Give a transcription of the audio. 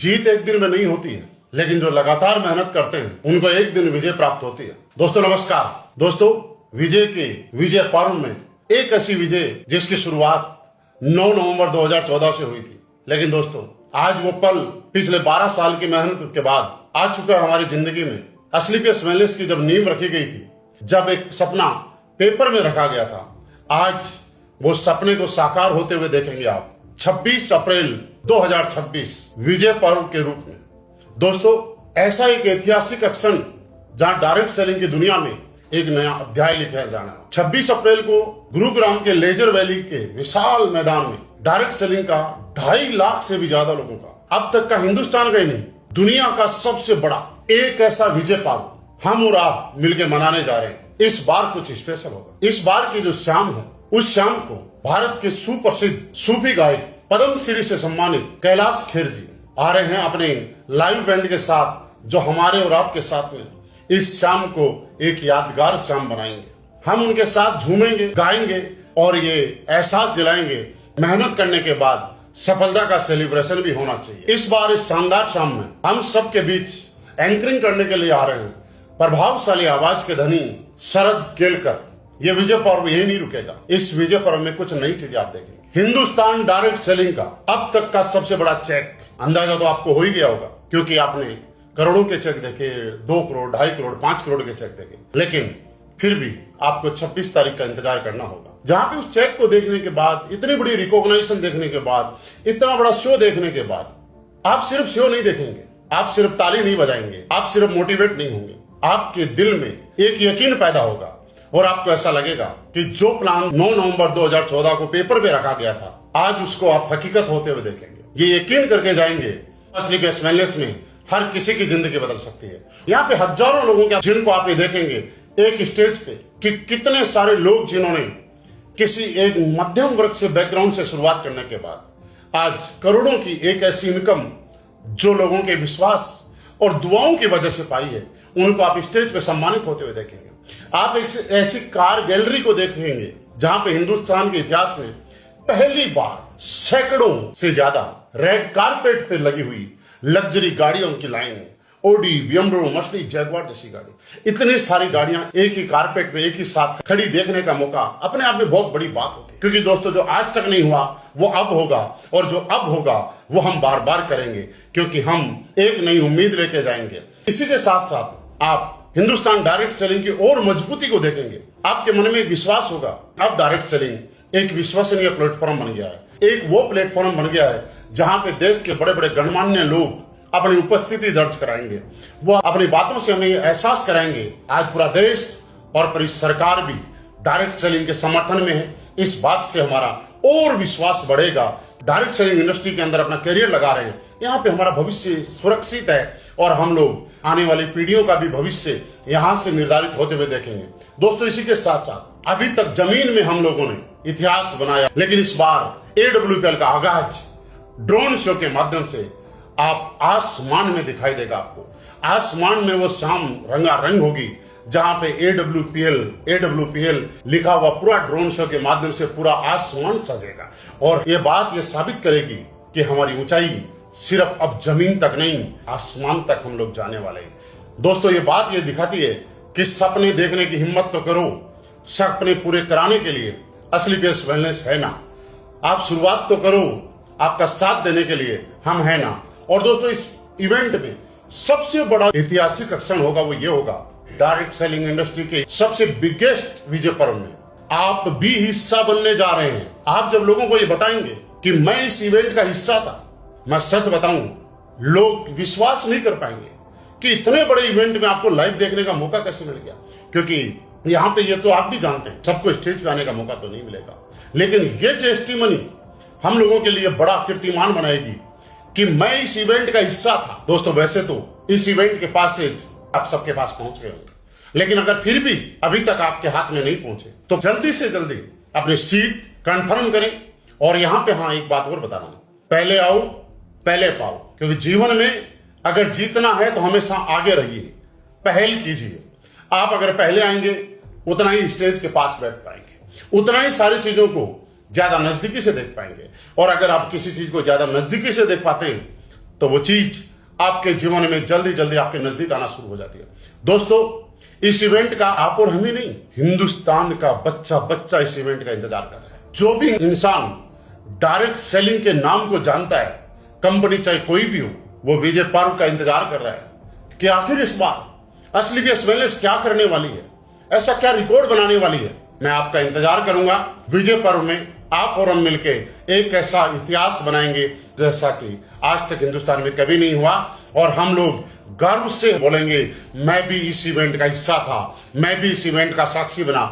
जीत एक दिन में नहीं होती है, लेकिन जो लगातार मेहनत करते हैं उनको एक दिन विजय प्राप्त होती है। दोस्तों नमस्कार। दोस्तों, विजय के विजय पर्व में एक ऐसी विजय जिसकी शुरुआत 9 नवंबर 2014 से हुई थी, लेकिन दोस्तों आज वो पल पिछले 12 साल की मेहनत के बाद आ चुका है हमारी जिंदगी में। एसलीपीएस वेलनेस की जब नींव रखी गई थी, जब एक सपना पेपर में रखा गया था, आज वो सपने को साकार होते हुए देखेंगे आप 26 अप्रैल 2026 विजय पर्व के रूप में। दोस्तों, ऐसा एक ऐतिहासिक क्षण जहां डायरेक्ट सेलिंग की दुनिया में एक नया अध्याय लिखा जाना। 26 अप्रैल को गुरुग्राम के लेजर वैली के विशाल मैदान में डायरेक्ट सेलिंग का 2.5 लाख से भी ज्यादा लोगों का, अब तक का हिंदुस्तान का ही नहीं दुनिया का सबसे बड़ा एक ऐसा विजय पर्व हम और आप मिलकर मनाने जा रहे हैं। इस बार कुछ स्पेशल होगा। इस बार की जो शाम है, उस शाम को भारत के सुप्रसिद्ध सूफी गायक पद्मश्री से सम्मानित कैलाश खेर जी आ रहे हैं अपने लाइव बैंड के साथ, जो हमारे और आपके साथ में इस शाम को एक यादगार शाम बनाएंगे। हम उनके साथ झूमेंगे, गाएंगे और ये एहसास दिलाएंगे मेहनत करने के बाद सफलता का सेलिब्रेशन भी होना चाहिए। इस बार इस शानदार शाम में हम सबके बीच एंकरिंग करने के लिए आ रहे हैं प्रभावशाली आवाज के धनी शरद केलकर। ये विजय पर्व यही नहीं रुकेगा। इस विजय पर्व में कुछ नई चीजें आप देखेंगे। हिंदुस्तान डायरेक्ट सेलिंग का अब तक का सबसे बड़ा चेक, अंदाजा तो आपको हो ही गया होगा, क्योंकि आपने करोड़ों के चेक देखे, 2 करोड़, 2.5 करोड़, 5 करोड़ के चेक देखे, लेकिन फिर भी आपको 26 तारीख का इंतजार करना होगा, जहां पे उस चेक को देखने के बाद, इतनी बड़ी रिकॉग्निशन देखने के बाद, इतना बड़ा शो देखने के बाद आप सिर्फ शो नहीं देखेंगे, आप सिर्फ ताली नहीं बजाएंगे, आप सिर्फ मोटिवेट नहीं होंगे, आपके दिल में एक यकीन पैदा होगा और आपको ऐसा लगेगा कि जो प्लान 9 नवंबर 2014 को पेपर पे रखा गया था, आज उसको आप हकीकत होते हुए देखेंगे। ये यकीन करके जाएंगे एसलीपीएस वेलनेस में हर किसी की जिंदगी बदल सकती है। यहाँ पे हजारों लोगों के जिनको आप ये देखेंगे एक स्टेज पे कि कितने सारे लोग जिन्होंने किसी एक मध्यम वर्ग से बैकग्राउंड से शुरुआत करने के बाद आज करोड़ों की एक ऐसी इनकम जो लोगों के विश्वास और दुआओं की वजह से पाई है, उनको आप स्टेज पे सम्मानित होते हुए देखेंगे। आप एक ऐसी कार गैलरी को देखेंगे जहां पे हिंदुस्तान के इतिहास में पहली बार सैकड़ों से ज्यादा रेड कारपेट पे लगी हुई लग्जरी गाड़ियों की line, Audi, BMW, Mercedes, Jaguar जैसी गाड़ी, इतनी सारी गाड़ियां एक ही कारपेट में एक ही साथ खड़ी देखने का मौका अपने आप में बहुत बड़ी बात होती है। क्योंकि दोस्तों, जो आज तक नहीं हुआ वो अब होगा, और जो अब होगा वो हम बार बार करेंगे, क्योंकि हम एक नई उम्मीद लेके जाएंगे। इसी के साथ साथ आप हिंदुस्तान डायरेक्ट सेलिंग की और मजबूती को देखेंगे। आपके मन में एक विश्वास होगा, अब डायरेक्ट सेलिंग एक विश्वसनीय प्लेटफॉर्म बन गया है। एक वो प्लेटफॉर्म बन गया है जहां पे देश के बड़े बड़े गणमान्य लोग अपनी उपस्थिति दर्ज कराएंगे, वो अपनी बातों से हमें एहसास कराएंगे। आज पूरा देश और पूरी सरकार भी डायरेक्ट सेलिंग के समर्थन में है। इस बात से हमारा और विश्वास बढ़ेगा। डायरेक्ट सेलिंग इंडस्ट्री के अंदर अपना करियर लगा रहे हैं, यहाँ पे हमारा भविष्य सुरक्षित है और हम लोग आने वाली पीढ़ियों का भी भविष्य यहाँ से निर्धारित होते हुए देखेंगे। दोस्तों, इसी के साथ साथ अभी तक जमीन में हम लोगों ने इतिहास बनाया, लेकिन इस बार AWPL का आगाज ड्रोन शो के माध्यम से आप आसमान में दिखाई देगा। आपको आसमान में वो शाम रंगारंग होगी जहां पे AWPL लिखा हुआ पूरा ड्रोन शो के माध्यम से पूरा आसमान सजेगा, और ये बात ये साबित करेगी कि हमारी ऊंचाई सिर्फ अब जमीन तक नहीं, आसमान तक हम लोग जाने वाले हैं। दोस्तों, ये बात ये दिखाती है कि सपने देखने की हिम्मत तो करो, सपने पूरे कराने के लिए एसलीपीएस वेलनेस है ना। आप शुरुआत तो करो, आपका साथ देने के लिए हम है ना। और दोस्तों, इस इवेंट में सबसे बड़ा ऐतिहासिक क्षण होगा, वो ये होगा डायरेक्ट सेलिंग इंडस्ट्री के सबसे बिगेस्ट विजय पर्व में आप भी हिस्सा बनने जा रहे हैं। आप जब लोगों को ये बताएंगे कि मैं इस इवेंट का हिस्सा था, मैं सच बताऊं, लोग विश्वास नहीं कर पाएंगे कि इतने बड़े इवेंट में आपको लाइव देखने का मौका कैसे मिल गया। क्योंकि यहाँ पे ये तो आप भी जानते हैं, सबको स्टेज पे आने का मौका तो नहीं मिलेगा, लेकिन ये टेस्टिमनी हम लोगों के लिए बड़ा कीर्तिमान बनाएगी कि मैं इस इवेंट का हिस्सा था। दोस्तों, वैसे तो इस इवेंट के पास से आप सबके पास पहुंच गए होंगे, लेकिन अगर फिर भी अभी तक आपके हाथ में नहीं पहुंचे तो जल्दी से जल्दी अपनी सीट कंफर्म करें। और यहां पे हाँ, एक बात और बता रहा हूं, पहले आओ पहले पाओ, क्योंकि जीवन में अगर जीतना है तो हमेशा आगे रहिए, पहल कीजिए। आप अगर पहले आएंगे उतना ही स्टेज के पास बैठ पाएंगे, उतना ही सारी चीजों को ज्यादा नजदीकी से देख पाएंगे। और अगर आप किसी चीज को ज्यादा नजदीकी से देख पाते हैं तो वो चीज आपके जीवन में जल्दी जल्दी आपके नजदीक आना शुरू हो जाती है। दोस्तों, इस इवेंट का आप और हम ही नहीं, हिंदुस्तान का बच्चा बच्चा इस इवेंट का इंतजार कर रहा है। जो भी इंसान डायरेक्ट सेलिंग के नाम को जानता है, कंपनी चाहे कोई भी हो, वो विजय पर्व का इंतजार कर रहा है कि आखिर इस बार असली बीएस वेलनेस क्या करने वाली है, ऐसा क्या रिकॉर्ड बनाने वाली है। मैं आपका इंतजार करूंगा। विजय पर्व में आप और हम मिलके एक ऐसा इतिहास बनाएंगे जैसा कि आज तक हिंदुस्तान में कभी नहीं हुआ, और हम लोग गर्व से बोलेंगे मैं भी इस इवेंट का हिस्सा था, मैं भी इस इवेंट का साक्षी बना।